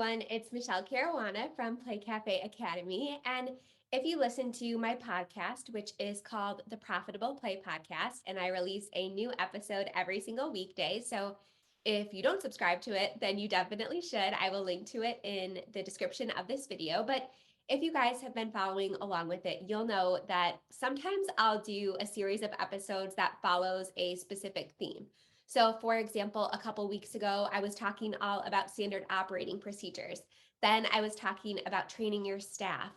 everyone, it's Michelle Caruana from Play Cafe Academy. And if you listen to my podcast, which is called the Profitable Play Podcast, and I release a new episode every single weekday. So if you don't subscribe to it, then you definitely should. I will link to it in the description of this video. But if you guys have been following along with it, you'll know that sometimes I'll do a series of episodes that follows a specific theme. So for example, a couple weeks ago, I was talking all about standard operating procedures. Then I was talking about training your staff.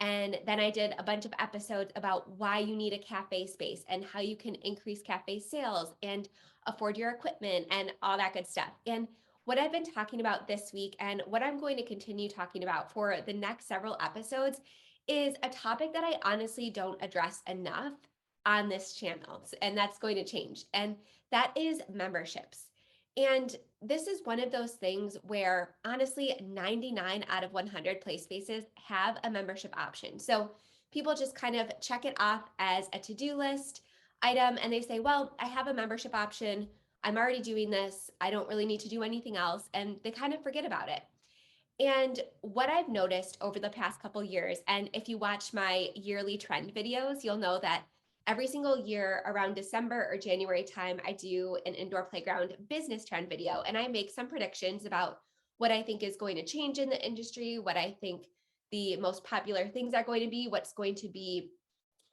And then I did a bunch of episodes about why you need a cafe space and how you can increase cafe sales and afford your equipment and all that good stuff. And what I've been talking about this week and what I'm going to continue talking about for the next several episodes is a topic that I honestly don't address enough on this channel. And that's going to change. And that is memberships. And this is one of those things where honestly 99 out of 100 play spaces have a membership option. So people just kind of check it off as a to-do list item and they say, well, I have a membership option. I'm already doing this. I don't really need to do anything else. And they kind of forget about it. And what I've noticed over the past couple years, and if you watch my yearly trend videos, you'll know that every single year around December or January time, I do an indoor playground business trend video, and I make some predictions about what I think is going to change in the industry, what I think the most popular things are going to be, what's going to be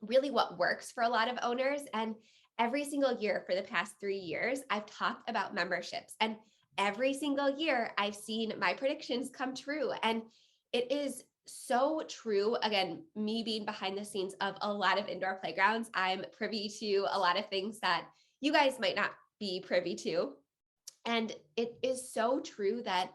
really what works for a lot of owners. And every single year for the past 3 years, I've talked about memberships. And every single year, I've seen my predictions come true. And it is so true. Again, me being behind the scenes of a lot of indoor playgrounds, I'm privy to a lot of things that you guys might not be privy to. And it is so true that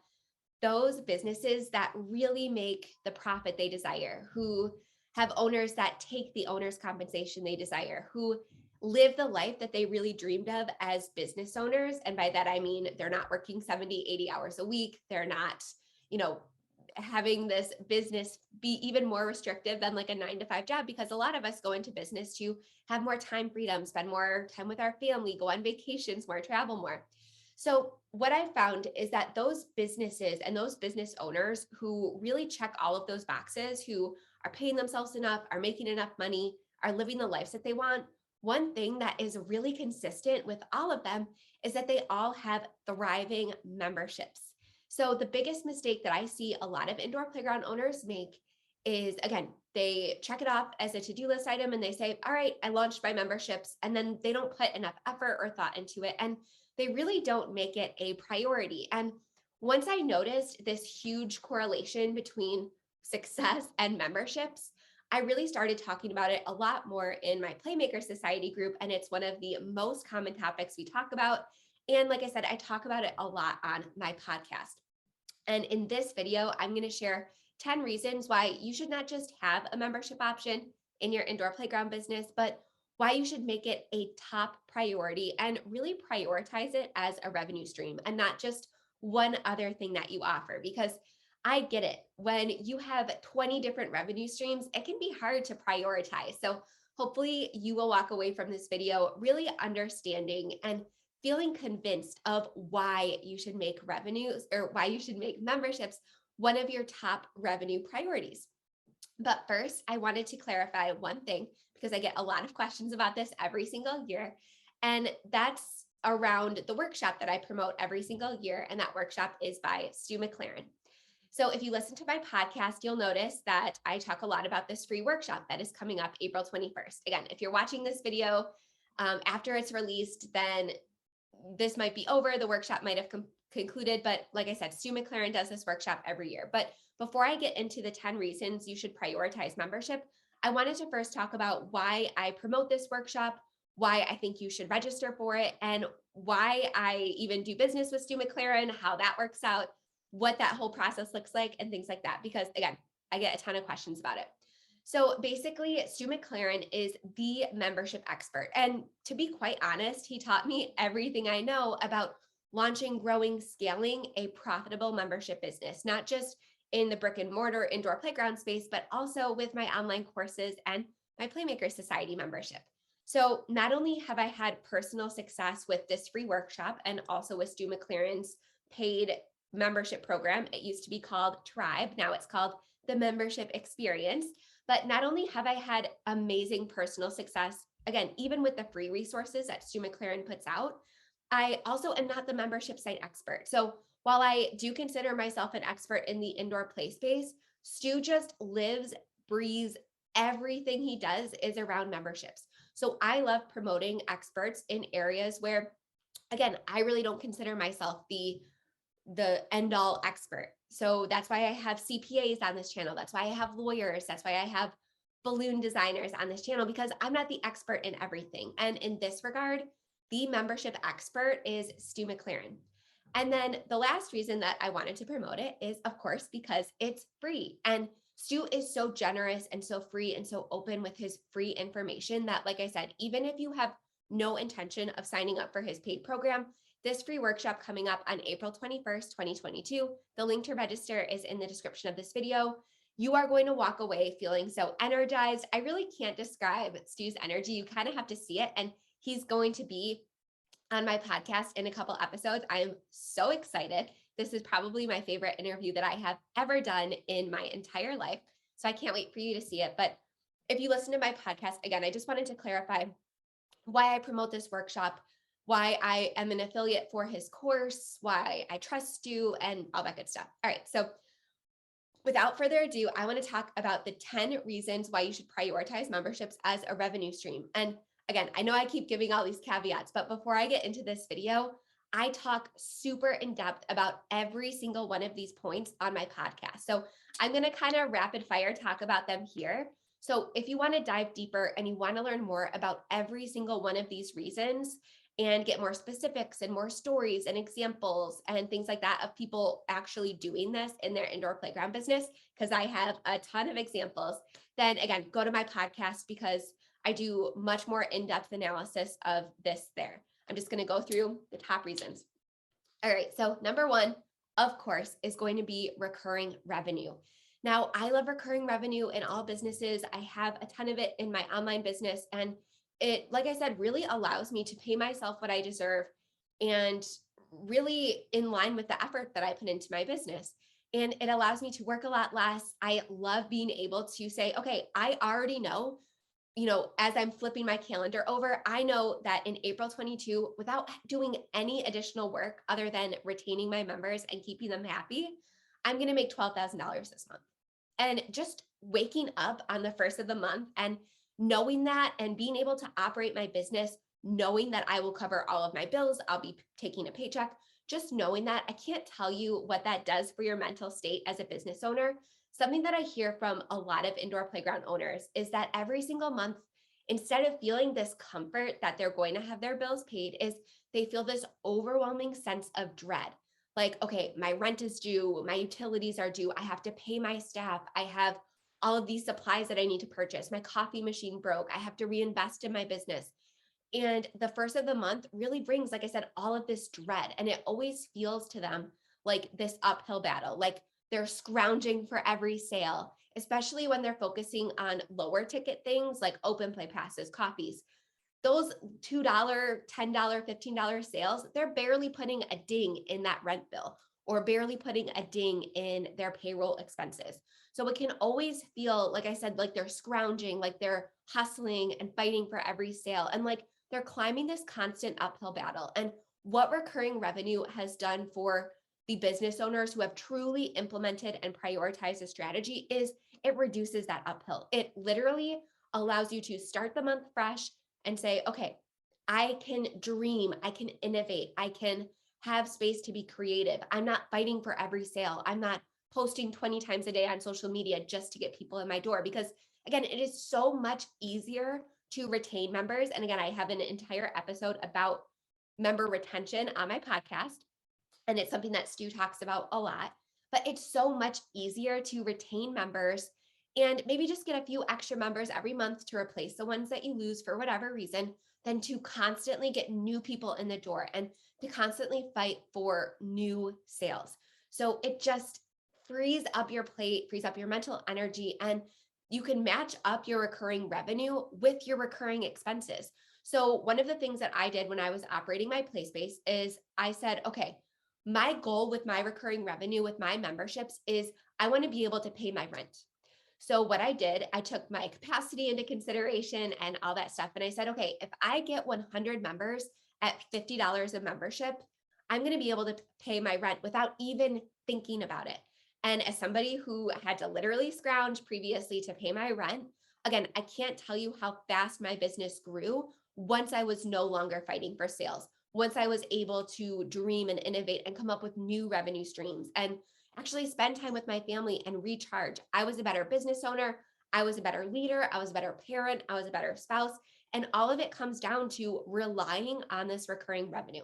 those businesses that really make the profit they desire, who have owners that take the owner's compensation they desire, who live the life that they really dreamed of as business owners. And by that, I mean, they're not working 70, 80 hours a week. They're not, having this business be even more restrictive than like a 9-to-5 job, because a lot of us go into business to have more time freedom, spend more time with our family, go on vacations more, travel more. So what I've found is that those businesses and those business owners who really check all of those boxes, who are paying themselves enough, are making enough money, are living the lives that they want, one thing that is really consistent with all of them is that they all have thriving memberships. So the biggest mistake that I see a lot of indoor playground owners make is, again, they check it off as a to-do list item and they say, all right, I launched my memberships, and then they don't put enough effort or thought into it. And they really don't make it a priority. And once I noticed this huge correlation between success and memberships, I really started talking about it a lot more in my Playmaker Society group. And it's one of the most common topics we talk about. And like I said, I talk about it a lot on my podcast. And in this video, I'm going to share 10 reasons why you should not just have a membership option in your indoor playground business, but why you should make it a top priority and really prioritize it as a revenue stream and not just one other thing that you offer. Because I get it. When you have 20 different revenue streams, it can be hard to prioritize. So hopefully you will walk away from this video really understanding and feeling convinced of why you should make revenues or why you should make memberships one of your top revenue priorities. But first, I wanted to clarify one thing because I get a lot of questions about this every single year. And that's around the workshop that I promote every single year. And that workshop is by Stu McLaren. So if you listen to my podcast, you'll notice that I talk a lot about this free workshop that is coming up April 21st. Again, if you're watching this video after it's released, then this might be over. The workshop might have concluded. But like I said, Stu McLaren does this workshop every year. But before I get into the 10 reasons you should prioritize membership, I wanted to first talk about why I promote this workshop, why I think you should register for it, and why I even do business with Stu McLaren, how that works out, what that whole process looks like, and things like that. Because again, I get a ton of questions about it. So basically, Stu McLaren is the membership expert. And to be quite honest, he taught me everything I know about launching, growing, scaling a profitable membership business, not just in the brick and mortar indoor playground space, but also with my online courses and my Playmaker Society membership. So not only have I had personal success with this free workshop and also with Stu McLaren's paid membership program. It used to be called Tribe. Now it's called the Membership Experience. But not only have I had amazing personal success, again, even with the free resources that Stu McLaren puts out, I also am not the membership site expert. So while I do consider myself an expert in the indoor play space, Stu just lives, breathes, everything he does is around memberships. So I love promoting experts in areas where, again, I really don't consider myself the end all expert. So that's why I have CPAs on this channel. That's why I have lawyers. That's why I have balloon designers on this channel, because I'm not the expert in everything. And in this regard, the membership expert is Stu McLaren. And then the last reason that I wanted to promote it is, of course, because it's free. And Stu is so generous and so free and so open with his free information that, like I said, even if you have no intention of signing up for his paid program, this free workshop coming up on April 21st, 2022, the link to register is in the description of this video. You are going to walk away feeling so energized. I really can't describe Stu's energy. You kind of have to see it. And he's going to be on my podcast in a couple episodes. I am so excited. This is probably my favorite interview that I have ever done in my entire life. So I can't wait for you to see it. But if you listen to my podcast, again, I just wanted to clarify why I promote this workshop, why I am an affiliate for his course, why I trust you, and all that good stuff. All right. So without further ado, I want to talk about the 10 reasons why you should prioritize memberships as a revenue stream. And again, I know I keep giving all these caveats, but before I get into this video, I talk super in depth about every single one of these points on my podcast. So I'm going to kind of rapid fire talk about them here. So if you want to dive deeper and you want to learn more about every single one of these reasons and get more specifics and more stories and examples and things like that of people actually doing this in their indoor playground business, because I have a ton of examples, then again, go to my podcast because I do much more in-depth analysis of this there. I'm just going to go through the top reasons. All right. So number one, of course, is going to be recurring revenue. Now, I love recurring revenue in all businesses. I have a ton of it in my online business. And it, like I said, really allows me to pay myself what I deserve and really in line with the effort that I put into my business. And it allows me to work a lot less. I love being able to say, okay, I already know, as I'm flipping my calendar over, I know that in April 22, without doing any additional work other than retaining my members and keeping them happy, I'm going to make $12,000 this month. And just waking up on the first of the month and knowing that and being able to operate my business, knowing that I will cover all of my bills, I'll be taking a paycheck, just knowing that, I can't tell you what that does for your mental state as a business owner. Something that I hear from a lot of indoor playground owners is that every single month, instead of feeling this comfort that they're going to have their bills paid, is they feel this overwhelming sense of dread. Like, okay, my rent is due, my utilities are due, I have to pay my staff, I have all of these supplies that I need to purchase, my coffee machine broke, I have to reinvest in my business. And the first of the month really brings, like I said, all of this dread. And it always feels to them like this uphill battle, like they're scrounging for every sale, especially when they're focusing on lower ticket things like open play passes, coffees. Those $2, $10, $15 sales, they're barely putting a ding in that rent bill or barely putting a ding in their payroll expenses. So it can always feel, like I said, like they're scrounging, like they're hustling and fighting for every sale. And like they're climbing this constant uphill battle. And what recurring revenue has done for the business owners who have truly implemented and prioritized a strategy is it reduces that uphill. It literally allows you to start the month fresh and say, okay, I can dream, I can innovate, I can have space to be creative. I'm not fighting for every sale. I'm not posting 20 times a day on social media just to get people in my door, because again, it is so much easier to retain members. And again, I have an entire episode about member retention on my podcast, and it's something that Stu talks about a lot, but it's so much easier to retain members and maybe just get a few extra members every month to replace the ones that you lose for whatever reason, than to constantly get new people in the door and to constantly fight for new sales. So it just frees up your plate, frees up your mental energy, and you can match up your recurring revenue with your recurring expenses. So one of the things that I did when I was operating my play space is I said, okay, My goal with my recurring revenue with my memberships is I want to be able to pay my rent. So what I did, I took my capacity into consideration and all that stuff. And I said, okay, if I get 100 members at $50 a membership, I'm going to be able to pay my rent without even thinking about it. And as somebody who had to literally scrounge previously to pay my rent, again, I can't tell you how fast my business grew once I was no longer fighting for sales, once I was able to dream and innovate and come up with new revenue streams and actually spend time with my family and recharge. I was a better business owner. I was a better leader. I was a better parent. I was a better spouse. And all of it comes down to relying on this recurring revenue.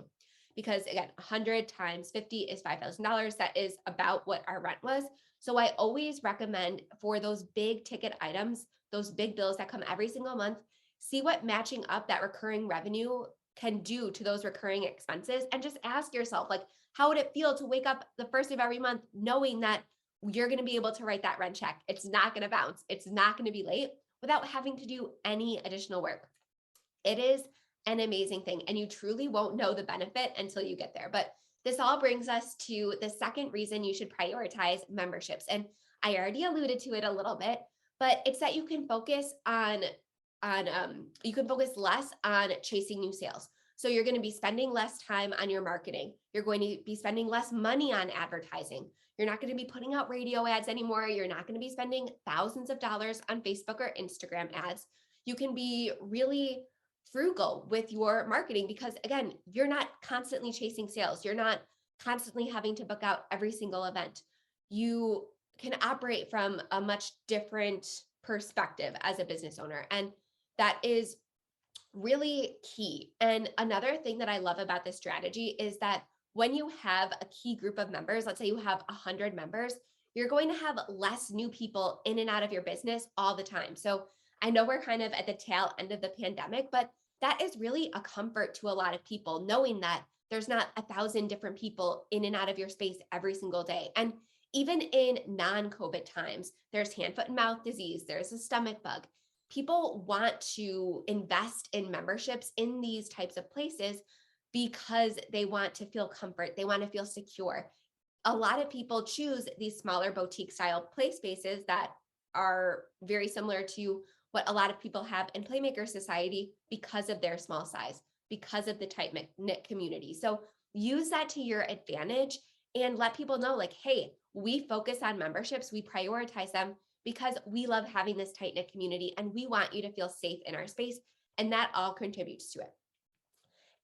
Because again, 100 times 50 is $5,000. That is about what our rent was. So I always recommend for those big ticket items, those big bills that come every single month, see what matching up that recurring revenue can do to those recurring expenses, and just ask yourself, like, how would it feel to wake up the first of every month knowing that you're going to be able to write that rent check? It's not going to bounce. It's not going to be late without having to do any additional work. It is an amazing thing, and you truly won't know the benefit until you get there. But this all brings us to the second reason you should prioritize memberships. And I already alluded to it a little bit, but it's that you can focus you can focus less on chasing new sales. So you're going to be spending less time on your marketing. You're going to be spending less money on advertising. You're not going to be putting out radio ads anymore. You're not going to be spending thousands of dollars on Facebook or Instagram ads. You can be really frugal with your marketing because, again, you're not constantly chasing sales. You're not constantly having to book out every single event. You can operate from a much different perspective as a business owner. And that is really key. And another thing that I love about this strategy is that when you have a key group of members, let's say you have 100 members, you're going to have less new people in and out of your business all the time. So I know we're kind of at the tail end of the pandemic, but that is really a comfort to a lot of people, knowing that there's not 1,000 different people in and out of your space every single day. And even in non-COVID times, there's hand, foot, and mouth disease, there's a stomach bug. People want to invest in memberships in these types of places because they want to feel comfort. They want to feel secure. A lot of people choose these smaller boutique style play spaces that are very similar to what a lot of people have in Playmaker Society because of their small size, because of the tight knit community. So use that to your advantage and let people know, like, hey, we focus on memberships, we prioritize them because we love having this tight knit community and we want you to feel safe in our space. And that all contributes to it.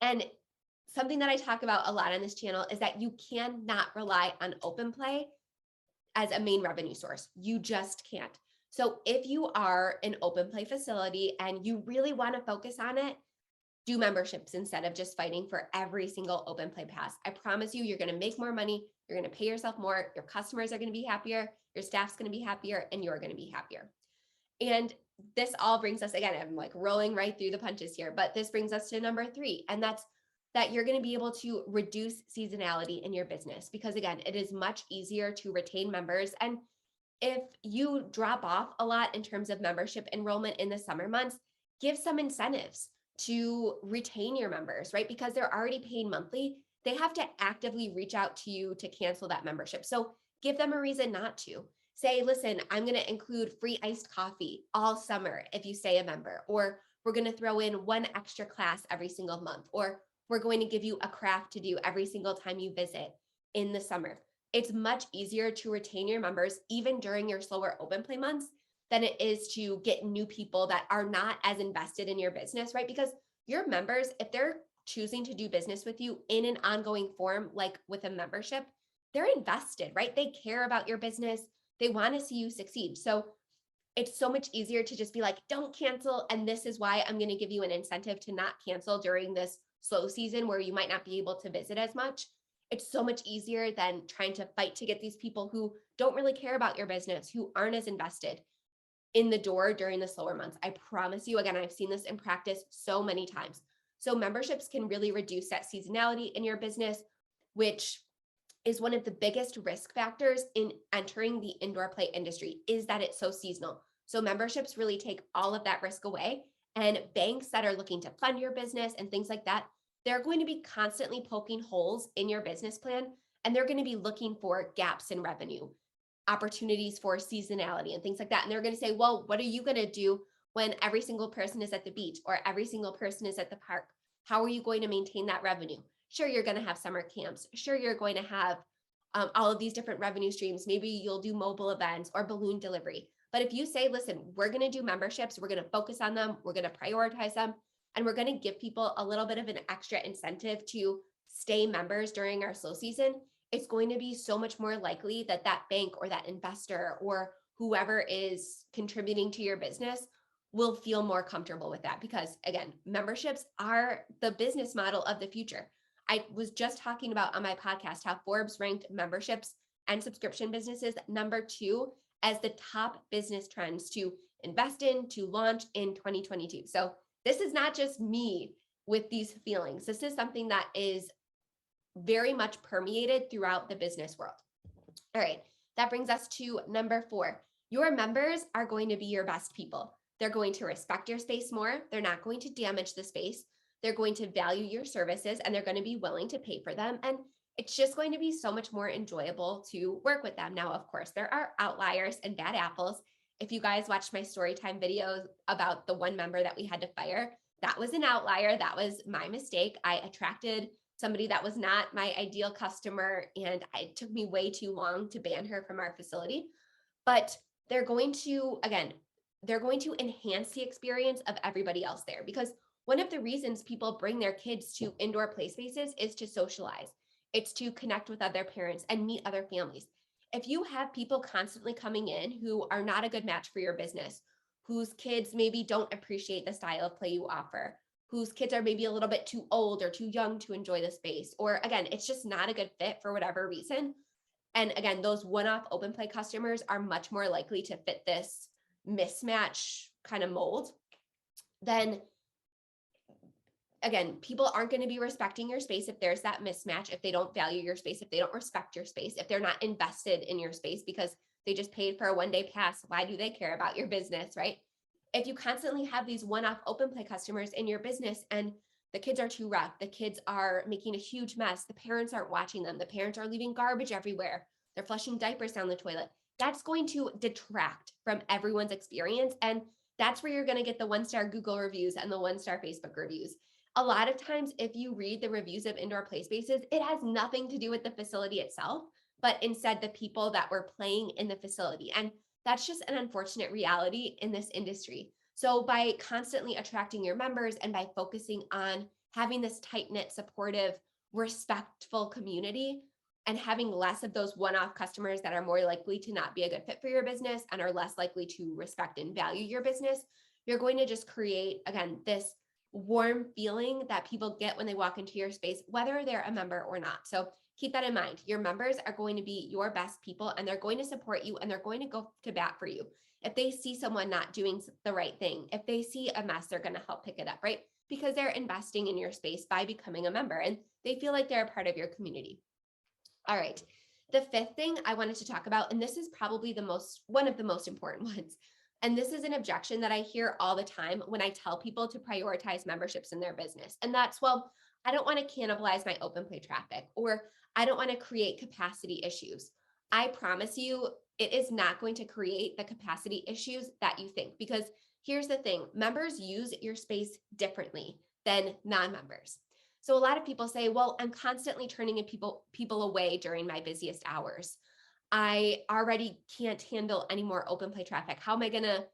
And something that I talk about a lot on this channel is that you cannot rely on open play as a main revenue source. You just can't. So if you are an open play facility and you really want to focus on it, do memberships instead of just fighting for every single open play pass. I promise you, you're going to make more money. You're going to pay yourself more. Your customers are going to be happier. Your staff's going to be happier, and you're going to be happier. And this all brings us, again, I'm like rolling right through the punches here, but this brings us to number 3. And that's that you're going to be able to reduce seasonality in your business because, again, it is much easier to retain members. And if you drop off a lot in terms of membership enrollment in the summer months, give some incentives to retain your members, right? Because they're already paying monthly. They have to actively reach out to you to cancel that membership. So give them a reason not to. Say, listen, I'm going to include free iced coffee all summer if you stay a member, or we're going to throw in one extra class every single month, or we're going to give you a craft to do every single time you visit in the summer. It's much easier to retain your members even during your slower open play months than it is to get new people that are not as invested in your business, right? Because your members, if they're choosing to do business with you in an ongoing form, like with a membership, they're invested, right? They care about your business. They want to see you succeed. So it's so much easier to just be like, don't cancel. And this is why I'm going to give you an incentive to not cancel during this slow season where you might not be able to visit as much. It's so much easier than trying to fight to get these people who don't really care about your business, who aren't as invested in the door during the slower months. I promise you, again, I've seen this in practice so many times. So memberships can really reduce that seasonality in your business, which is one of the biggest risk factors in entering the indoor play industry, is that it's so seasonal. So memberships really take all of that risk away. And banks that are looking to fund your business and things like that, they're going to be constantly poking holes in your business plan and they're going to be looking for gaps in revenue, opportunities for seasonality and things like that. And they're going to say, well, what are you going to do when every single person is at the beach or every single person is at the park? How are you going to maintain that revenue? Sure, you're going to have summer camps. Sure, you're going to have all of these different revenue streams. Maybe you'll do mobile events or balloon delivery. But if you say, listen, we're going to do memberships, we're going to focus on them, we're going to prioritize them, and we're going to give people a little bit of an extra incentive to stay members during our slow season, it's going to be so much more likely that that bank or that investor or whoever is contributing to your business will feel more comfortable with that. Because again, memberships are the business model of the future. I was just talking about on my podcast how Forbes ranked memberships and subscription businesses number 2 as the top business trends to invest in, to launch in 2022. So this is not just me with these feelings. This is something that is very much permeated throughout the business world. All right, that brings us to number 4. Your members are going to be your best people. They're going to respect your space more. They're not going to damage the space. They're going to value your services and they're going to be willing to pay for them. And it's just going to be so much more enjoyable to work with them. Now, of course, there are outliers and bad apples. If you guys watched my story time video about the one member that we had to fire, that was an outlier. That was my mistake. I attracted somebody that was not my ideal customer, and it took me way too long to ban her from our facility. But they're going to, again, they're going to enhance the experience of everybody else there, because one of the reasons people bring their kids to indoor play spaces is to socialize. It's to connect with other parents and meet other families. If you have people constantly coming in who are not a good match for your business, whose kids maybe don't appreciate the style of play you offer, whose kids are maybe a little bit too old or too young to enjoy the space, or again, it's just not a good fit for whatever reason. And again, those one-off open play customers are much more likely to fit this mismatch kind of mold. Then again, people aren't going to be respecting your space if there's that mismatch, if they don't value your space, if they don't respect your space, if they're not invested in your space because they just paid for a one-day pass. Why do they care about your business, right? If you constantly have these one-off open play customers in your business and the kids are too rough, the kids are making a huge mess, the parents aren't watching them, the parents are leaving garbage everywhere, they're flushing diapers down the toilet, that's going to detract from everyone's experience. And that's where you're going to get the 1-star Google reviews and the 1-star Facebook reviews. A lot of times, if you read the reviews of indoor play spaces, it has nothing to do with the facility itself, but instead the people that were playing in the facility. And that's just an unfortunate reality in this industry. So by constantly attracting your members and by focusing on having this tight-knit, supportive, respectful community and having less of those one-off customers that are more likely to not be a good fit for your business and are less likely to respect and value your business, you're going to just create, again, this warm feeling that people get when they walk into your space, whether they're a member or not. So keep that in mind. Your members are going to be your best people and they're going to support you and they're going to go to bat for you. If they see someone not doing the right thing, if they see a mess, they're going to help pick it up, right? Because they're investing in your space by becoming a member and they feel like they're a part of your community. All right. The 5th thing I wanted to talk about, and this is probably one of the most important ones, and this is an objection that I hear all the time when I tell people to prioritize memberships in their business. And that's, well, I don't want to cannibalize my open play traffic, or I don't want to create capacity issues. I promise you, it is not going to create the capacity issues that you think, because here's the thing, members use your space differently than non-members. So a lot of people say, well, I'm constantly turning people away during my busiest hours. I already can't handle any more open play traffic. How am I going to,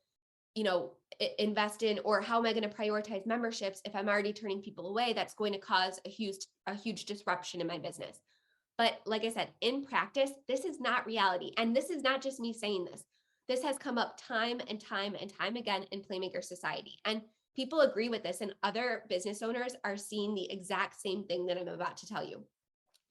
invest in, or how am I going to prioritize memberships if I'm already turning people away? That's going to cause a huge disruption in my business. But like I said, in practice, this is not reality. And this is not just me saying this. This has come up time and time and time again in Playmaker Society. And people agree with this, and other business owners are seeing the exact same thing that I'm about to tell you.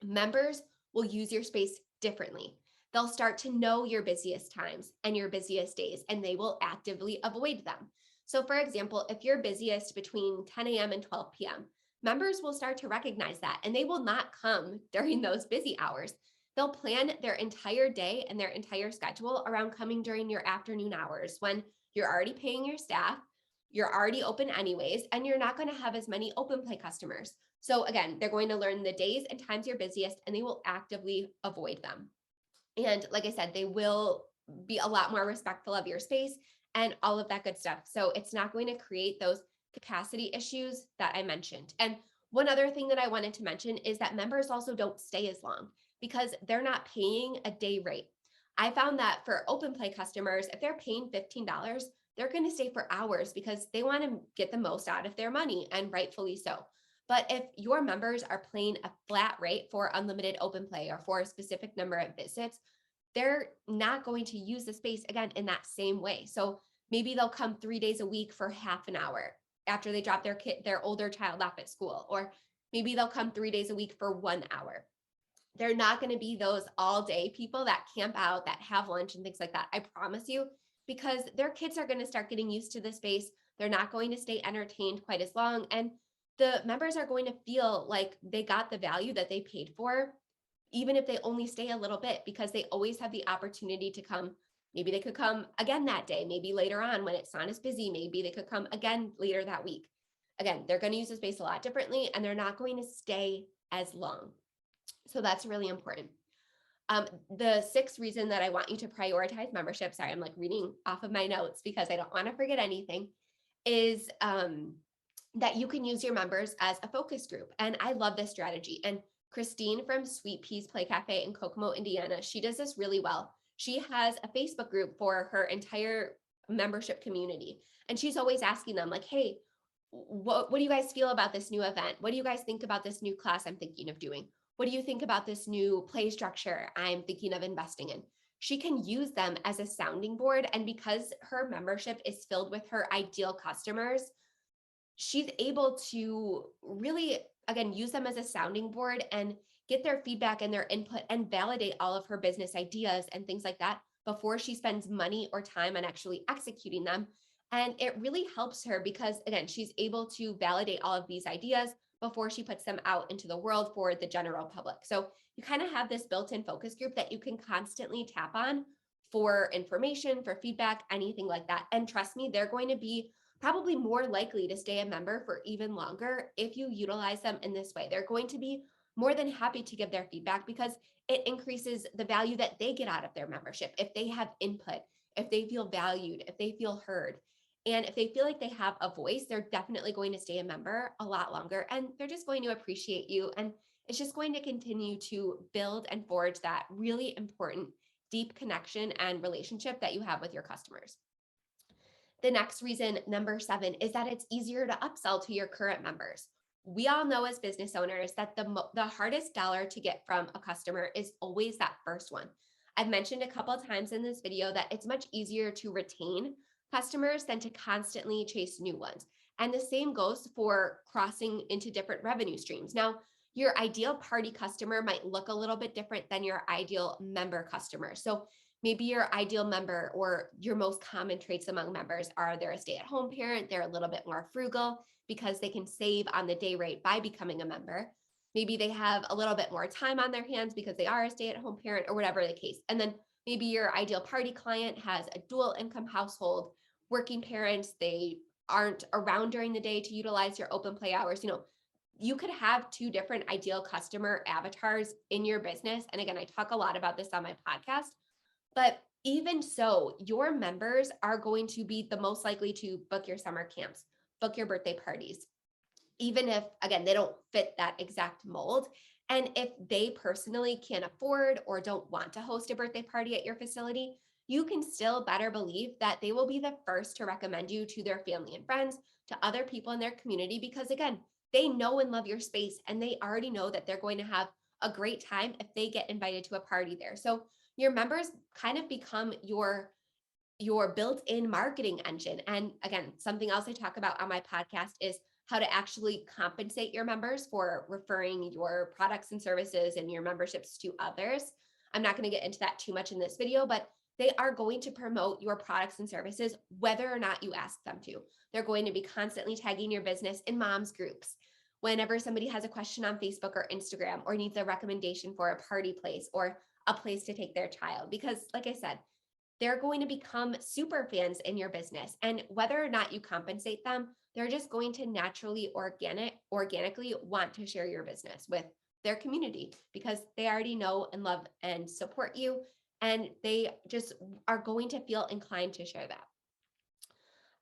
Members will use your space differently. They'll start to know your busiest times and your busiest days, and they will actively avoid them. So for example, if you're busiest between 10 a.m. and 12 p.m., members will start to recognize that, and they will not come during those busy hours. They'll plan their entire day and their entire schedule around coming during your afternoon hours when you're already paying your staff, you're already open anyways, and you're not going to have as many open play customers. So again, they're going to learn the days and times you're busiest, and they will actively avoid them. And like I said, they will be a lot more respectful of your space and all of that good stuff. So it's not going to create those capacity issues that I mentioned. And one other thing that I wanted to mention is that members also don't stay as long because they're not paying a day rate. I found that for open play customers, if they're paying $15, they're going to stay for hours because they want to get the most out of their money, and rightfully so. But if your members are paying a flat rate for unlimited open play or for a specific number of visits, they're not going to use the space again in that same way. So maybe they'll come 3 days a week for half an hour after they drop their older child off at school, or maybe they'll come 3 days a week for 1 hour. They're not going to be those all day people that camp out, that have lunch and things like that. I promise you, because their kids are going to start getting used to the space. They're not going to stay entertained quite as long. And the members are going to feel like they got the value that they paid for, even if they only stay a little bit, because they always have the opportunity to come. Maybe they could come again that day, maybe later on when it's not as busy, maybe they could come again later that week. Again, they're going to use the space a lot differently, and they're not going to stay as long. So that's really important. The sixth reason that I want you to prioritize membership, sorry, I'm like reading off of my notes because I don't want to forget anything, is that you can use your members as a focus group. And I love this strategy. And Christine from Sweet Peas Play Cafe in Kokomo, Indiana, she does this really well. She has a Facebook group for her entire membership community. And she's always asking them like, hey, what do you guys feel about this new event? What do you guys think about this new class I'm thinking of doing? What do you think about this new play structure I'm thinking of investing in? She can use them as a sounding board. And because her membership is filled with her ideal customers, she's able to really, again, use them as a sounding board and get their feedback and their input and validate all of her business ideas and things like that before she spends money or time on actually executing them. And it really helps her because, again, she's able to validate all of these ideas before she puts them out into the world for the general public. So you kind of have this built-in focus group that you can constantly tap on for information, for feedback, anything like that. And trust me, they're going to be probably more likely to stay a member for even longer if you utilize them in this way. They're going to be more than happy to give their feedback because it increases the value that they get out of their membership. If they have input, if they feel valued, if they feel heard, and if they feel like they have a voice, they're definitely going to stay a member a lot longer, and they're just going to appreciate you. And it's just going to continue to build and forge that really important, deep connection and relationship that you have with your customers. The next reason, number 7, is that it's easier to upsell to your current members. We all know as business owners that the hardest dollar to get from a customer is always that first one. I've mentioned a couple of times in this video that it's much easier to retain customers than to constantly chase new ones. And the same goes for crossing into different revenue streams. Now, your ideal party customer might look a little bit different than your ideal member customer. So maybe your ideal member or your most common traits among members are they're a stay-at-home parent, they're a little bit more frugal because they can save on the day rate by becoming a member. Maybe they have a little bit more time on their hands because they are a stay-at-home parent or whatever the case. And then maybe your ideal party client has a dual income household, working parents, they aren't around during the day to utilize your open play hours. You could have 2 different ideal customer avatars in your business. And again, I talk a lot about this on my podcast. But even so, your members are going to be the most likely to book your summer camps, book your birthday parties, even if, again, they don't fit that exact mold. And if they personally can't afford or don't want to host a birthday party at your facility, you can still better believe that they will be the first to recommend you to their family and friends, to other people in their community, because again, they know and love your space and they already know that they're going to have a great time if they get invited to a party there. So your members kind of become your built-in marketing engine. And again, something else I talk about on my podcast is how to actually compensate your members for referring your products and services and your memberships to others. I'm not going to get into that too much in this video, but they are going to promote your products and services whether or not you ask them to. They're going to be constantly tagging your business in moms groups. Whenever somebody has a question on Facebook or Instagram or needs a recommendation for a party place or a place to take their child, because like I said, they're going to become super fans in your business. And whether or not you compensate them, they're just going to naturally organically want to share your business with their community because they already know and love and support you, and they just are going to feel inclined to share that.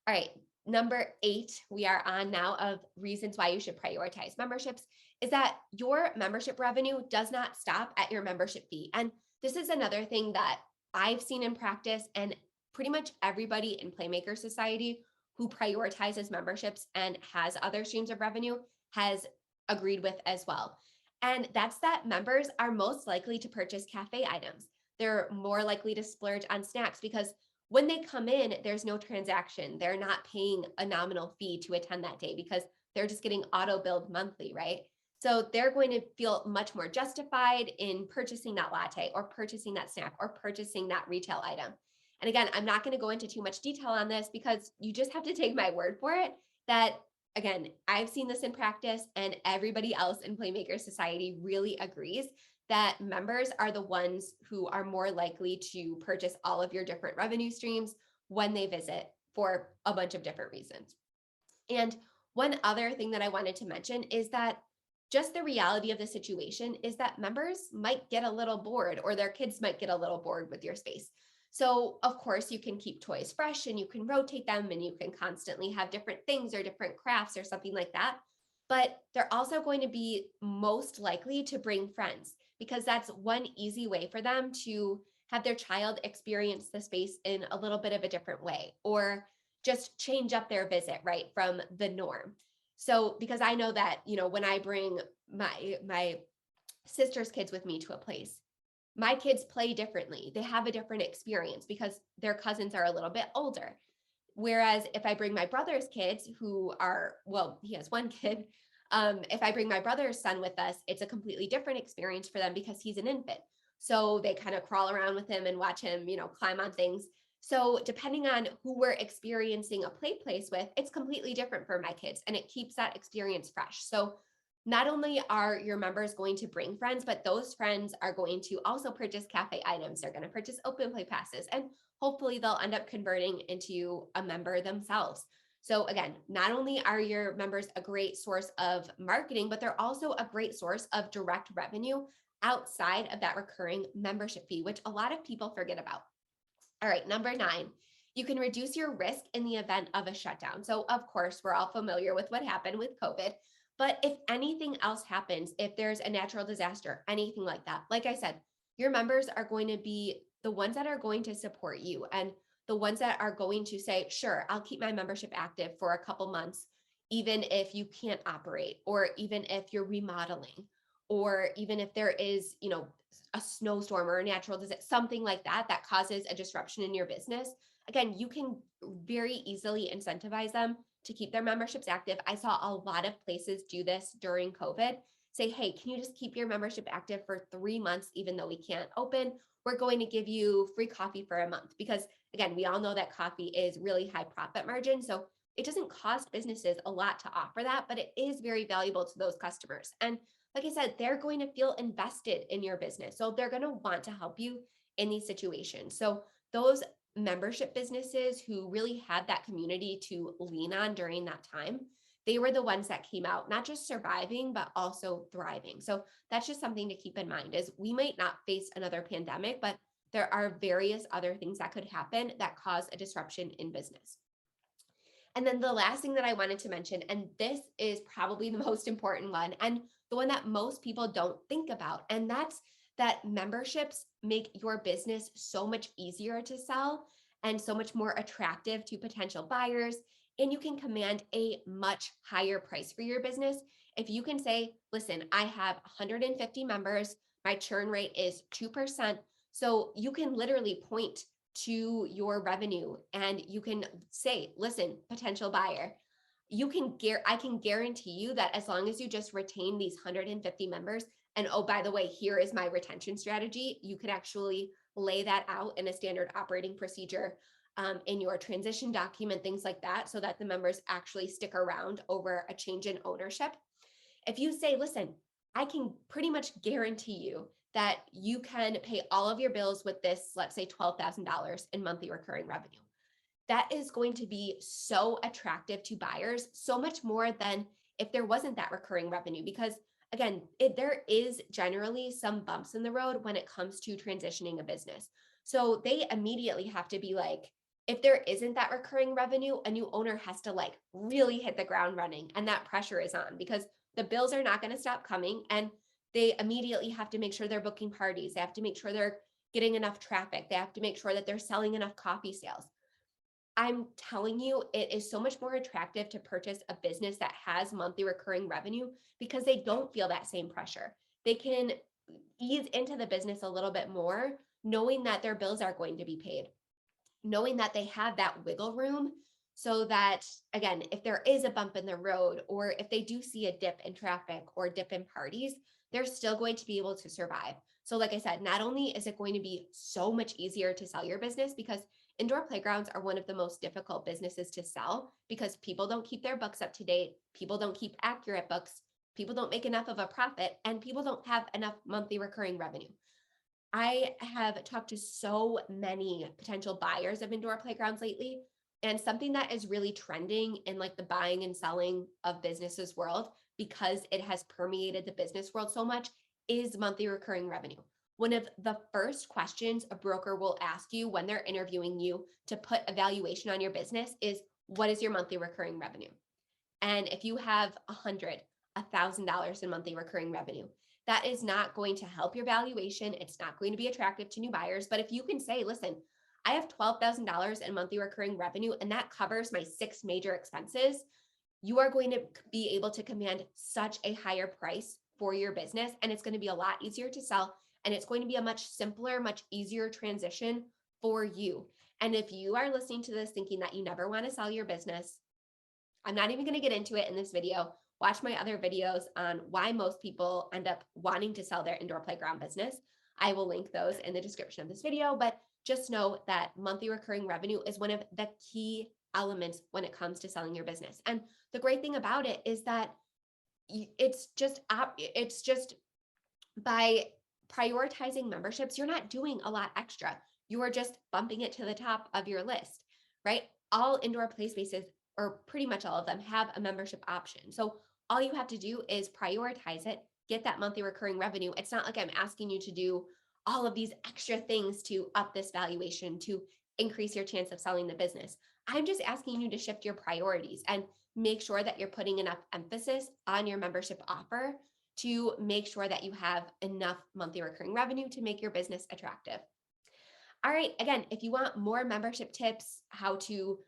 All right, number 8, we are on now, of reasons why you should prioritize memberships, is that your membership revenue does not stop at your membership fee. And this is another thing that I've seen in practice, and pretty much everybody in Playmaker Society who prioritizes memberships and has other streams of revenue has agreed with as well. And that's that members are most likely to purchase cafe items. They're more likely to splurge on snacks because when they come in, there's no transaction. They're not paying a nominal fee to attend that day because they're just getting auto billed monthly, right? So they're going to feel much more justified in purchasing that latte or purchasing that snack or purchasing that retail item. And again, I'm not going to go into too much detail on this because you just have to take my word for it that, again, I've seen this in practice, and everybody else in Playmaker Society really agrees that members are the ones who are more likely to purchase all of your different revenue streams when they visit for a bunch of different reasons. And one other thing that I wanted to mention is that just the reality of the situation is that members might get a little bored, or their kids might get a little bored with your space. So of course you can keep toys fresh and you can rotate them and you can constantly have different things or different crafts or something like that. But they're also going to be most likely to bring friends because that's one easy way for them to have their child experience the space in a little bit of a different way, or just change up their visit, right, from the norm. So because I know that, when I bring my sister's kids with me to a place, my kids play differently. They have a different experience because their cousins are a little bit older. Whereas if I bring my brother's kids, who are, well, he has one kid. If I bring my brother's son with us, it's a completely different experience for them because he's an infant. So they kind of crawl around with him and watch him, climb on things. So depending on who we're experiencing a play place with, it's completely different for my kids, and it keeps that experience fresh. So not only are your members going to bring friends, but those friends are going to also purchase cafe items. They're going to purchase open play passes, and hopefully they'll end up converting into a member themselves. So again, not only are your members a great source of marketing, but they're also a great source of direct revenue outside of that recurring membership fee, which a lot of people forget about. All right, number 9, you can reduce your risk in the event of a shutdown. So of course, we're all familiar with what happened with COVID, but if anything else happens, if there's a natural disaster, anything like that, like I said, your members are going to be the ones that are going to support you, and the ones that are going to say, sure, I'll keep my membership active for a couple months, even if you can't operate, or even if you're remodeling, or even if there is, a snowstorm or a natural disaster, something like that, that causes a disruption in your business. Again, you can very easily incentivize them to keep their memberships active. I saw a lot of places do this during COVID. Say, hey, can you just keep your membership active for 3 months, even though we can't open? We're going to give you free coffee for a month. Because again, we all know that coffee is really high profit margin. So it doesn't cost businesses a lot to offer that, but it is very valuable to those customers. And like I said, they're going to feel invested in your business. So they're going to want to help you in these situations. So those membership businesses who really had that community to lean on during that time, they were the ones that came out not just surviving, but also thriving. So that's just something to keep in mind, is we might not face another pandemic, but there are various other things that could happen that cause a disruption in business. And then the last thing that I wanted to mention, and this is probably the most important one, and the one that most people don't think about, and that's that memberships make your business so much easier to sell and so much more attractive to potential buyers. And you can command a much higher price for your business if you can say, listen, I have 150 members, my churn rate is 2%. So you can literally point to your revenue and you can say, listen, potential buyer, I can guarantee you that as long as you just retain these 150 members, and oh, by the way, here is my retention strategy, you can actually lay that out in a standard operating procedure, in your transition document, things like that, so that the members actually stick around over a change in ownership. If you say, listen, I can pretty much guarantee you that you can pay all of your bills with this, let's say $12,000 in monthly recurring revenue. that is going to be so attractive to buyers, so much more than if there wasn't that recurring revenue. Because again, there is generally some bumps in the road when it comes to transitioning a business. So they immediately have to be like, if there isn't that recurring revenue, a new owner has to like really hit the ground running, and that pressure is on because the bills are not going to stop coming, and they immediately have to make sure they're booking parties. They have to make sure they're getting enough traffic. They have to make sure that they're selling enough coffee sales. I'm telling you, it is so much more attractive to purchase a business that has monthly recurring revenue because they don't feel that same pressure. They can ease into the business a little bit more, knowing that their bills are going to be paid, knowing that they have that wiggle room so that, again, if there is a bump in the road or if they do see a dip in traffic or dip in parties, they're still going to be able to survive. So, like I said, not only is it going to be so much easier to sell your business because indoor playgrounds are one of the most difficult businesses to sell because people don't keep their books up to date, people don't keep accurate books, people don't make enough of a profit, and people don't have enough monthly recurring revenue. I have talked to so many potential buyers of indoor playgrounds lately, and something that is really trending in like the buying and selling of businesses world, because it has permeated the business world so much, is monthly recurring revenue. One of the first questions a broker will ask you when they're interviewing you to put a valuation on your business is, what is your monthly recurring revenue? And if you have $100,000 in monthly recurring revenue, that is not going to help your valuation. It's not going to be attractive to new buyers. But if you can say, listen, I have $12,000 in monthly recurring revenue, and that covers my 6 major expenses, you are going to be able to command such a higher price for your business. And it's going to be a lot easier to sell. And it's going to be a much simpler, much easier transition for you. And if you are listening to this thinking that you never want to sell your business, I'm not even going to get into it in this video. Watch my other videos on why most people end up wanting to sell their indoor playground business. I will link those in the description of this video, but just know that monthly recurring revenue is one of the key elements when it comes to selling your business. And the great thing about it is that it's just by prioritizing memberships, you're not doing a lot extra. You are just bumping it to the top of your list, right? All indoor play spaces, or pretty much all of them, have a membership option. So all you have to do is prioritize it, get that monthly recurring revenue. It's not like I'm asking you to do all of these extra things to up this valuation, to increase your chance of selling the business. I'm just asking you to shift your priorities and make sure that you're putting enough emphasis on your membership offer to make sure that you have enough monthly recurring revenue to make your business attractive. All right, again, if you want more membership tips, how to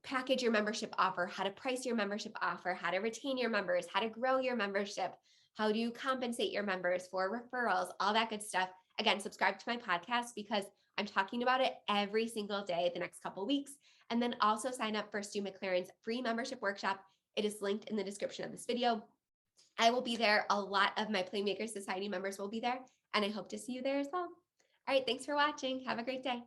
package your membership offer, how to price your membership offer, how to retain your members, how to grow your membership, how do you compensate your members for referrals, all that good stuff. Again, subscribe to my podcast because I'm talking about it every single day the next couple weeks. And then also sign up for Stu McLaren's free membership workshop. It is linked in the description of this video. I will be there. A lot of my Playmakers Society members will be there, and I hope to see you there as well. All right, thanks for watching. Have a great day.